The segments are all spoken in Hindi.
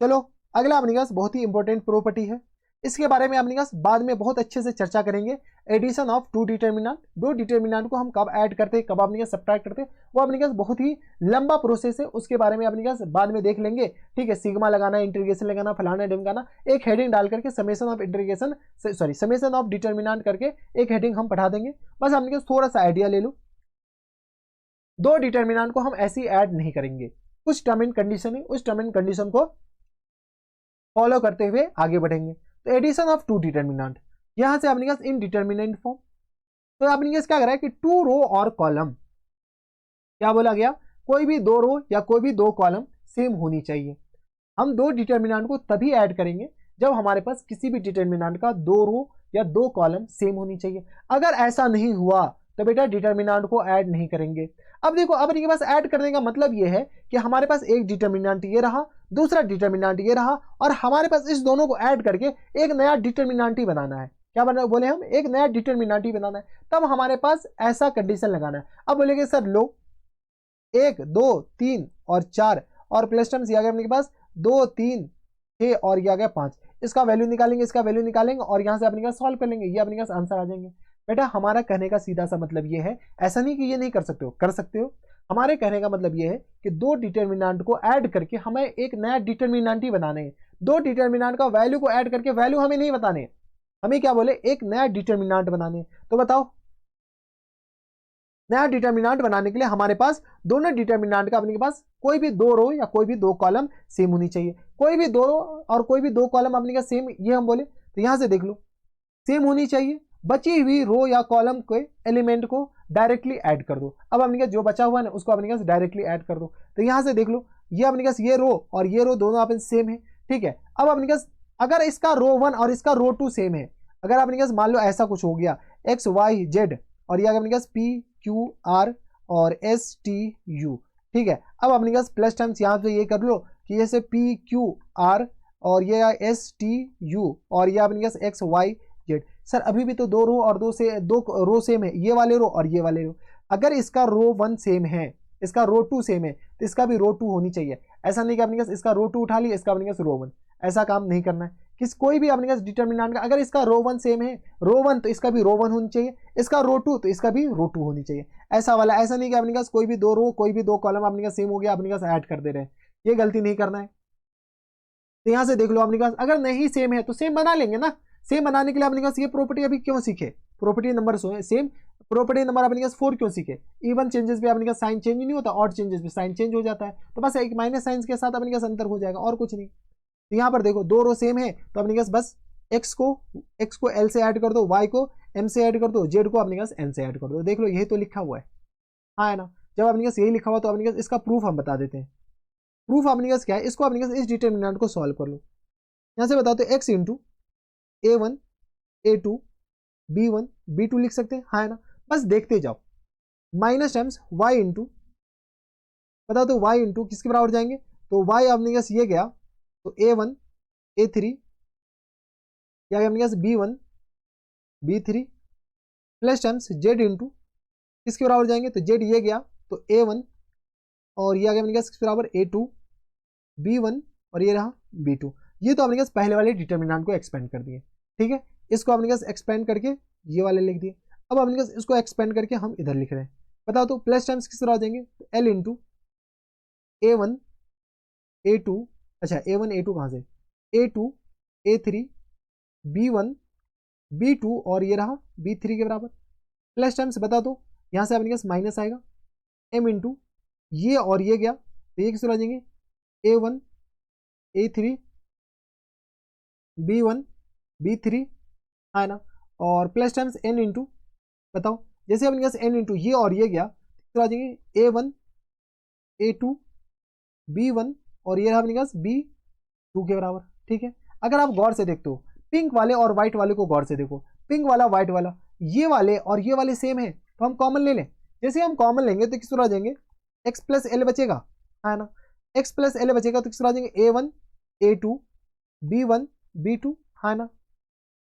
चलो अगला अपने पास बहुत ही इंपॉर्टेंट प्रॉपर्टी है, इसके बारे में अपने पास बाद में बहुत अच्छे से चर्चा करेंगे। एडिशन ऑफ टू डिटर्मिनेंट, दो डिटर्मिनेंट को हम कब ऐड करते हैं, कब अपने पास सब्ट्रैक्ट करते हैं, वो अपने पास बहुत ही लंबा प्रोसेस है, उसके बारे में अपने पास बाद में देख लेंगे। ठीक है, सिग्मा लगाना, इंटीग्रेशन लगाना, फलाना ढिमकाना, एक हेडिंग डाल करके summation of integration, sorry summation of determinant करके एक हेडिंग हम पढ़ा देंगे। बस अपने पास थोड़ा सा आइडिया ले लो। दो डिटर्मिनेंट को हम ऐसे ही ऐड नहीं करेंगे, कुछ टर्म एंड कंडीशन है, उस टर्म एंड कंडीशन को फॉलो करते हुए आगे बढ़ेंगे। तो एडिशन ऑफ टू डिटर्मिनेंट, यहां से अपने पास इनडिटर्मिनेंट फॉर्म, तो अपने पास क्या कर रहा है कि टू रो और कॉलम, क्या बोला गया, कोई भी दो रो या कोई भी दो कॉलम सेम होनी चाहिए। हम दो डिटर्मिनेंट को तभी ऐड करेंगे जब हमारे पास किसी भी डिटर्मिनेंट का दो रो या दो कॉलम सेम होनी चाहिए। अगर ऐसा नहीं हुआ तो बेटा डिटर्मिनेंट को ऐड नहीं करेंगे। अब देखो, अब इनके पास ऐड करने का मतलब ये है कि हमारे पास एक डिटर्मिनेंट ये रहा, दूसरा डिटर्मिनेंट ये रहा, और हमारे पास इस दोनों को ऐड करके एक नया डिटर्मिनेंट ही बनाना है। क्या बना बोले हम, एक नया डिटर्मिनेंट ही बनाना है। तब हमारे पास ऐसा कंडीशन लगाना है। अब बोलेंगे सर लो, एक दो तीन और चार, और प्लस टर्म्स ये आ गया अपने पास दो तीन छः और ये आ गया पाँच, इसका वैल्यू निकालेंगे, इसका वैल्यू निकालेंगे और यहाँ से अपने पास सॉल्व कर लेंगे, ये अपने पास आंसर आ जाएंगे। बेटा हमारा कहने का सीधा सा मतलब ये है, ऐसा नहीं कि ये नहीं कर सकते हो, कर सकते हो। हमारे कहने का मतलब ये है कि दो डिटर्मिनेंट को ऐड करके हमें एक नया डिटर्मिनेंट ही बनाने हैं। दो डिटर्मिनेंट का वैल्यू को ऐड करके वैल्यू हमें नहीं बताने, हमें क्या बोले, एक नया डिटर्मिनेंट बनाने। तो बताओ, नया डिटर्मिनेंट बनाने के लिए हमारे पास दोनों डिटर्मिनेंट का अपने पास कोई भी दो रो या कोई भी दो कॉलम सेम होनी चाहिए। कोई भी दो रो और कोई भी दो कॉलम अपने का सेम, ये हम बोले तो यहां से देख लो सेम होनी चाहिए। बची हुई रो या कॉलम के एलिमेंट को डायरेक्टली ऐड कर दो। अब अपने पास जो बचा हुआ है ना उसको अपने पास डायरेक्टली ऐड कर दो। तो यहां से देख लो, ये अपने पास ये रो और ये रो दोनों अपन सेम है। ठीक है, अब अपने पास अगर इसका रो वन और इसका रो टू सेम है, अगर अपने पास मान लो ऐसा कुछ हो गया एक्स वाई जेड और ये अपने पास पी क्यू आर और एस टी यू, ठीक है। अब अपने पास प्लस टर्म्स यहाँ पे ये कर लो कि जैसे पी क्यू आर और ये एस टी यू और ये अपने पास एक्स वाई जेड। सर अभी भी तो दो रो और दो रो सेम है, ये वाले रो और ये वाले रो। अगर इसका रो वन सेम है, इसका रो टू सेम है, तो इसका भी रो टू होनी चाहिए। ऐसा नहीं कि अपने पास इसका रो टू उठा लिया, इसका अपने पास रो वन, ऐसा काम नहीं करना है। किस कोई भी अपने पास डिटर्मिनेंट का अगर इसका रो वन सेम है, रो वन तो इसका भी रो वन होनी चाहिए, इसका रो टू तो इसका भी रो टू होनी चाहिए। ऐसा वाला, ऐसा नहीं कि अपने पास कोई भी दो रो कोई भी दो कॉलम अपने पास सेम हो गया अपने पास ऐड कर दे रहे हैं, ये गलती नहीं करना है। तो यहां से देख लो अपने पास अगर नहीं सेम है तो सेम बना लेंगे ना। सेम बनाने के लिए अपने पास ये प्रॉपर्टी अभी क्यों सीखे, property number same, property number अपने पास 4 क्यों सीखे। इवन चेंजेस पे अपने पास साइन चेंज नहीं होता, ऑड चेंजेस पे साइन चेंज हो जाता है, तो बस एक माइनस साइन के साथ अपने पास अंतर हो जाएगा और कुछ नहीं। तो यहाँ पर देखो दो रो सेम है तो अपने पास बस x को l से ऐड कर दो, y को m से ऐड कर दो, z को अपने पास n से ऐड कर दो। देख लो यही तो लिखा हुआ है, हाँ है ना। जब अपने पास यही लिखा हुआ तो अपने पास इसका प्रूफ हम बता देते हैं। प्रूफ अपने पास क्या है, इसको अपने पास इस डिटर्मिनेंट को सॉल्व कर लो। यहाँ से बताते x into A one A two B one B two लिख सकते हैं, हाँ है ना। बस देखते जाओ, माइनस टाइम्स y इंटू, बता दो y इंटू किसके बराबर जाएंगे, तो y अपने पास ये गया तो ए वन ए थ्री, या अपने पास B one B three, plus times Z into किसके बराबर जाएंगे, तो जेड ये गया तो ए वन, और ये आ गया अपने पास किसके बराबर ए टू बी वन, और ये रहा बी टू। ये तो अपने पास पहले वाले डिटर्मिनेंट को एक्सपेंड कर दिए। ठीक है, इसको अपने पास एक्सपेंड करके ये वाले लिख दिए। अब अपने पास इसको एक्सपेंड करके हम इधर लिख रहे हैं। बताओ तो प्लस टाइम्स किस तरह आ जाएंगे, तो L into A one A two, अच्छा ए वन ए टू कहाँ से, A two A three B one B two, और ये रहा बी थ्री के बराबर। प्लस टाइम्स बता दो, यहाँ से अपने पास माइनस आएगा एम इंटू ये और ये गया तो ये किस तरह आ जाएंगे, A one A three B one B three, है ना। और प्लस टाइम्स एन इंटू, बताओ जैसे अपने पास एन इंटू ये और ये गया तो आ जाएंगे A one A two B one, और ये रहा अपने पास बी टू के बराबर। ठीक है, अगर आप गौर से देखते हो पिंक वाले और व्हाइट वाले को गौर से देखो, पिंक वाला व्हाइट वाला ये वाले और ये वाले सेम है तो हम कॉमन ले लें। जैसे हम कॉमन लेंगे तो किस तरह आ जाएंगे, एक्स प्लस एल बचेगा, है ना। एक्स प्लस एल बचेगा तो किस तरह आ जाएंगे, A one A two B one B two, है ना।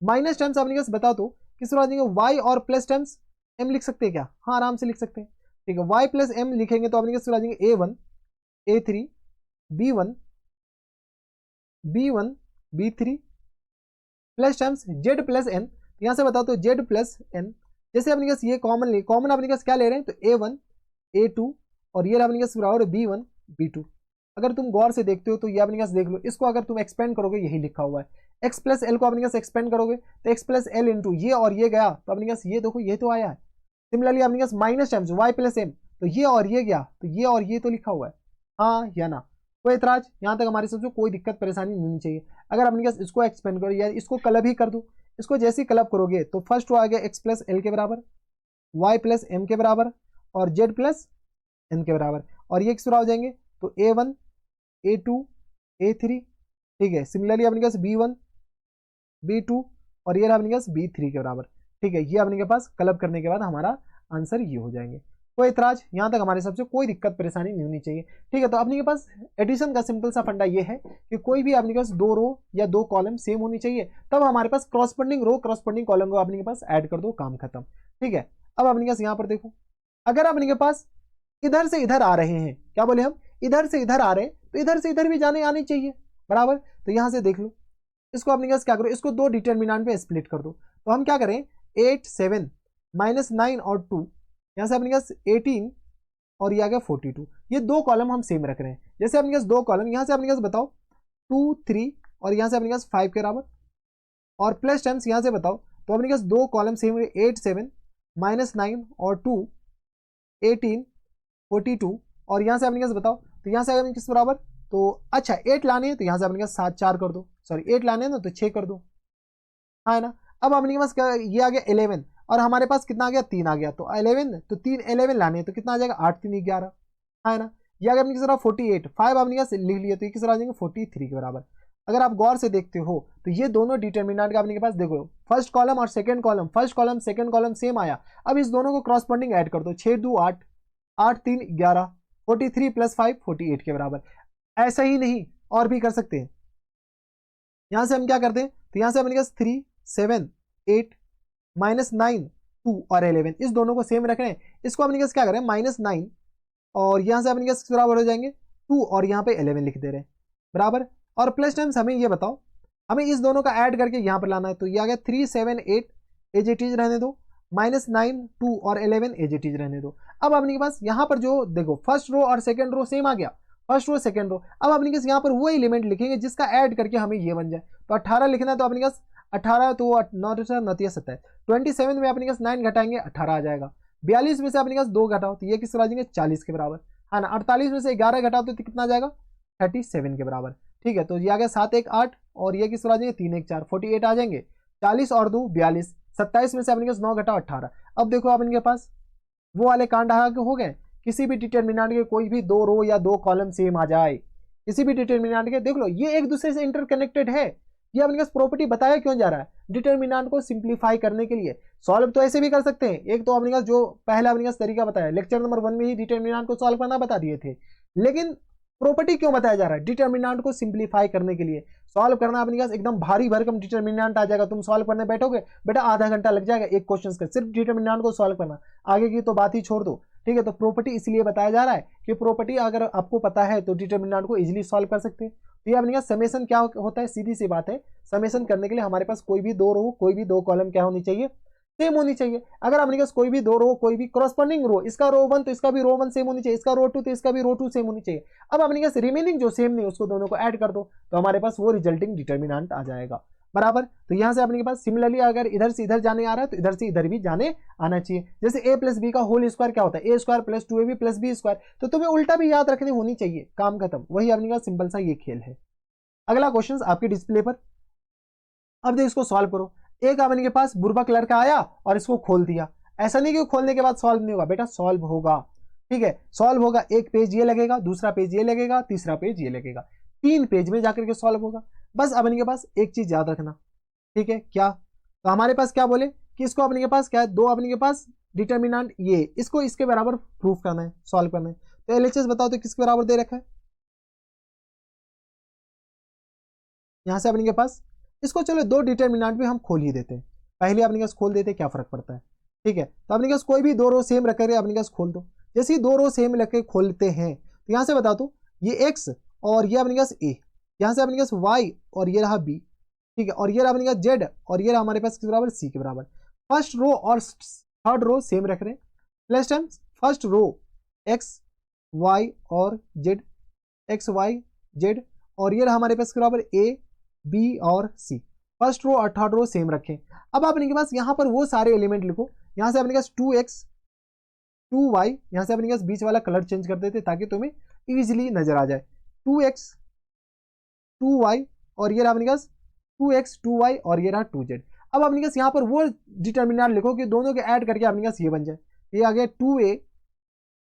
माइनस टर्म्स अपने पास बता दो किस तरह आ जाएंगे, वाई और प्लस टर्म्स एम लिख सकते हैं क्या, हाँ आराम से लिख सकते हैं। ठीक है, वाई प्लस एम लिखेंगे तो अपने किस तरह आ जाएंगे, A one A three B one B1 B3 plus terms Z plus N, यहाँ से बताओ तो Z प्लस N, जैसे अपने पास ये कॉमन अपने पास क्या ले रहे हैं तो A1 A2 और ये अपने पास बराबर B1 B2। अगर तुम गौर से देखते हो तो ये अपने पास देख लो, इसको अगर तुम एक्सपेंड करोगे यही लिखा हुआ है, x प्लस एल को अपने पास एक्सपेंड करोगे तो x प्लस एल इंटू ये और ये गया तो अपने पास ये देखो ये तो आया है। सिमिलरली अपने पास minus times y plus M, तो ये और ये गया तो ये और ये तो लिखा हुआ है, हाँ या ना, कोई एतराज यहाँ तक हमारे सबसे कोई दिक्कत परेशानी नहीं होनी चाहिए। अगर अपने पास इसको एक्सपेंड करो या इसको क्लब ही कर दो, इसको जैसे क्लब करोगे तो फर्स्ट वो आ गया x प्लस एल के बराबर, y प्लस एम के बराबर और z प्लस एन के बराबर, और ये किस तरह हो जाएंगे तो A1 A2 A3, ठीक है। सिमिलरली अपने पास B1 B2 और ये अपने पास B3 के बराबर, ठीक है। ये अपने पास क्लब करने के बाद हमारा आंसर ये हो जाएंगे। कोई इतराज यहाँ तक हमारे सबसे कोई दिक्कत परेशानी नहीं होनी चाहिए, ठीक है। तो अपने के पास एडिशन का सिंपल सा फंडा ये है कि कोई भी अपने पास दो रो या दो कॉलम सेम होनी चाहिए, तब हमारे पास क्रॉसपेंडिंग रो क्रॉसपेंडिंग कॉलम को अपने के पास ऐड कर दो, काम खत्म, ठीक है। अब अपने पास यहाँ पर देखो, अगर अपने के पास इधर से इधर आ रहे हैं, क्या बोले हम, इधर से इधर आ रहे हैं तो इधर से इधर भी जाने आनी चाहिए, बराबर। तो यहां से देख लो, इसको अपने पास क्या करो, इसको दो डिटरमिनेंट पे स्प्लिट कर दो, तो हम क्या करें 8 7 -9 और 2, यहां से अपने पास 18 और ये आ गया 42, ये दो कॉलम हम सेम रख रहे हैं। जैसे अपने पास दो कॉलम, यहां से अपने पास बताओ 2 3 और यहां से अपने पास 5 के बराबर, और प्लस टाइम्स यहां से बताओ तो अपने पास दो कॉलम सेम 8 7 -9 और 2 18 42, और यहाँ से अपने पास बताओ तो यहाँ से अगर किस बराबर, तो अच्छा 8 लाने हैं तो यहाँ से अपने पास 7 4 कर दो, सॉरी 8 लाने हैं ना तो 6 कर दो, हाँ है ना। अब अपने पास क्या ये आ गया 11 और हमारे पास कितना आ गया 3 आ गया, तो 11 तो 3 11 लाने हैं तो कितना आ जाएगा 8 3 11, हाँ है ना। ये अगर अपने किस तरह 48 5 अपने पास लिख लिया तो ये किस तरह आ जाएंगे 43 के बराबर। अगर आप गौर से देखते हो तो ये दोनों डिटरमिनेंट का अपने के पास देखो, फर्स्ट कॉलम और second column, first column second column same आया। अब इस दोनों को क्रॉसपेंडिंग ऐड कर दो, 6 2 8 8 3 11 43 प्लस 5 48 के बराबर। ऐसा ही नहीं और भी कर सकते हैं, यहां से हम क्या करते हैं तो यहां से अपने पास 3 7 8 -9 2 और 11 इस दोनों को सेम रख रहे हैं, इसको अपने पास क्या करें -9 और यहां से अपने पास बराबर हो जाएंगे 2 और यहाँ पे 11 लिख दे रहे हैं, बराबर। और प्लस टाइम्स हमें ये बताओ, हमें इस दोनों का ऐड करके यहाँ पर लाना है, तो ये आ गया 3 7 8 एज इट इज रहने दो, -9 2 और 11 एज इट इज रहने दो। अब अपने पास यहाँ पर जो देखो फर्स्ट रो और सेकंड रो सेम आ गया, फर्स्ट रो सेकंड रो। अब अपने पास यहाँ पर वो एलिमेंट लिखेंगे जिसका ऐड करके हमें ये बन जाए, तो 18 लिखना है तो अपने पास 18 तो 9 27 27 में अपने पास 9 घटाएंगे 18 आ जाएगा, 42 में से अपने पास 2 घटाओ तो ये किस तरह आ जाएंगे 40 के बराबर, है ना। 48 में से 11 घटाओ तो कितना आ जाएगा 37 के बराबर, ठीक है। तो ये आ गया 7 1 8 और ये किस तरह आ जाएंगे 3 1 4 48 आ जाएंगे, 40 और 2 42, 27 में से अपने पास 9 घटाओ 18। अब देखो अपने पास वो वाले कांड हो गए, किसी भी डिटरमिनेंट के कोई भी दो रो या दो कॉलम सेम आ जाए, किसी भी डिटरमिनेंट के देख लो ये एक दूसरे से इंटरकनेक्टेड है, ये अपने पास प्रॉपर्टी बताया क्यों जा रहा है, डिटरमिनेंट को सिंप्लीफाई करने के लिए। सॉल्व तो ऐसे भी कर सकते हैं, एक तो अपने पास जो पहला अपने पास तरीका बताया लेक्चर नंबर 1 में ही डिटरमिनेंट को सॉल्व करना बता दिए थे, लेकिन प्रॉपर्टी क्यों बताया जा रहा है, डिटरमिनेंट को सिंप्लीफाई करने के लिए। सॉल्व करना अपने पास एकदम भारी भरकम डिटरमिनेंट आ जाएगा, तुम सॉल्व करने बैठोगे बेटा आधा घंटा लग जाएगा एक क्वेश्चन का, सिर्फ डिटरमिनेंट को सॉल्व करना, आगे की तो बात ही छोड़ दो, ठीक है। तो प्रॉपर्टी इसलिए बताया जा रहा है कि प्रॉपर्टी अगर आपको पता है तो डिटरमिनेंट को इजीली सॉल्व कर सकते हैं। तो ये अपने पास समेशन क्या होता है, सीधी सी बात है, समेशन करने के लिए हमारे पास कोई भी दो रो कोई भी दो कॉलम क्या होनी चाहिए, सेम होनी चाहिए। अगर अपने पास कोई भी दो रो कोई भी क्रॉसपेंडिंग रो, इसका रो 1 तो इसका भी रो 1 सेम होनी चाहिए, इसका रो 2 तो इसका भी रो 2 सेम होनी चाहिए। अब अपने पास रिमेनिंग जो सेम नहीं उसको दोनों को ऐड कर दो तो हमारे पास वो रिजल्टिंग डिटरमिनेंट आ जाएगा, बराबर। तो यहां से अपने पास सिमिलरली अगर इधर से इधर जाने आ रहा है तो इधर से इधर भी जाने आना चाहिए। जैसे a प्लस बी का होल स्क्वायर क्या होता है, a square plus 2ab plus B square, तो तुम्हें उल्टा भी याद रखनी होनी चाहिए, काम खत्म। वही अपने पास सिंपल सा ये खेल है। अगला क्वेश्चन आपके डिस्प्ले पर, अब देखो इसको सॉल्व करो। एक अपने के पास बुर्बक लड़का आया और इसको खोल दिया, ऐसा नहीं कि खोलने के बाद सॉल्व नहीं होगा, बेटा सॉल्व होगा, ठीक है सॉल्व होगा। एक पेज ये लगेगा, दूसरा पेज ये लगेगा, तीसरा पेज ये लगेगा, 3 पेज में जाकर के सॉल्व होगा। बस अपने के पास एक चीज याद रखना, ठीक है क्या, तो हमारे पास क्या बोले कि इसको अपने के पास क्या है, दो अपने के पास डिटरमिनेंट ये, इसको इसके बराबर प्रूफ करना है, सॉल्व करना है। तो एलएचएस बताओ तो किसके बराबर दे रखा है, यहां से अपने के पास इसको चलो दो डिटरमिनेंट भी हम खोल ही देते हैं, पहले अपने पास खोल देते क्या फर्क पड़ता है, ठीक है। तो अपने पास कोई भी दो रो सेम रख कर अपने पास खोल दो, जैसे ही दो रो सेम रख के खोलते हैं तो यहां से बता दो ये x और ये अपने पास a, यहाँ से अपने पास वाई और ये रहा बी, ठीक है, और ये रहा अपने पास जेड और ये रहा हमारे पास किस बराबर, सी के बराबर। फर्स्ट रो और थर्ड रो सेम रख रहे हैं, plus time first row X Y और जेड, एक्स वाई जेड, और ये रहा हमारे पास के बराबर ए बी और सी। फर्स्ट रो और थर्ड रो सेम रखें। अब अपने के पास यहाँ पर वो सारे एलिमेंट लिखो, यहाँ से अपने पास 2x 2y, यहाँ से अपने पास बीच वाला कलर चेंज कर देते ताकि तुम्हें इजीली नजर आ जाए। 2x 2y और ये रहा अपने पास 2x 2y और ये रहा 2z। अब अपने पास यहाँ पर वो डिटर्मिनेंट लिखो कि दोनों के ऐड करके अपने पास ये बन जाए, ये आ गया 2a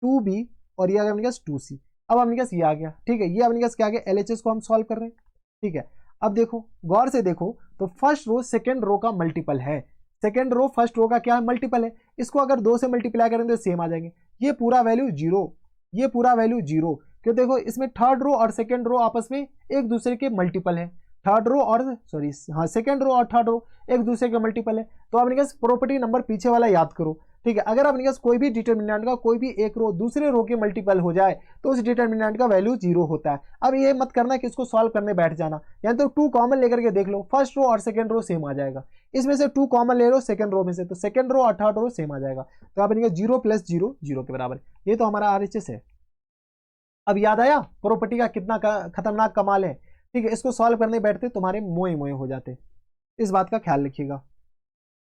2b और ये आ गया अपने पास 2c। अब अपने पास ये आ गया, ठीक है, ये अपने पास क्या आ गया, LHS को हम सॉल्व कर रहे हैं, ठीक है। अब देखो गौर से देखो तो फर्स्ट रो सेकेंड रो का मल्टीपल है, सेकेंड रो फर्स्ट रो का क्या है, मल्टीपल है। इसको अगर 2 से मल्टीप्लाई करेंगे तो सेम आ जाएंगे। ये पूरा वैल्यू 0, ये पूरा वैल्यू 0, क्यों, देखो इसमें थर्ड रो और सेकेंड रो आपस में एक दूसरे के मल्टीपल है, थर्ड रो और सॉरी हाँ सेकेंड रो और थर्ड रो एक दूसरे के मल्टीपल है। तो अपने पास प्रॉपर्टी नंबर पीछे वाला याद करो, ठीक है। अगर अपने पास कोई भी डिटर्मिनेंट का कोई भी एक रो दूसरे रो के मल्टीपल हो जाए तो उस डिटर्मिनेंट का वैल्यू 0 होता है। अब ये मत करना कि इसको सॉल्व करने बैठ जाना, यानी तो 2 कॉमन लेकर के देख लो, फर्स्ट रो और सेकंड रो सेम आ जाएगा। इसमें से 2 कॉमन ले लो सेकंड रो में से, तो सेकंड रो और थर्ड रो सेम आ जाएगा। तो आप 0 + 0 0 के बराबर। ये तो हमारा RHS है। अब याद आया प्रॉपर्टी का कितना खतरनाक कमाल है, ठीक है। इसको सॉल्व करने बैठते तुम्हारे मोए मोए हो जाते, इस बात का ख्याल रखिएगा।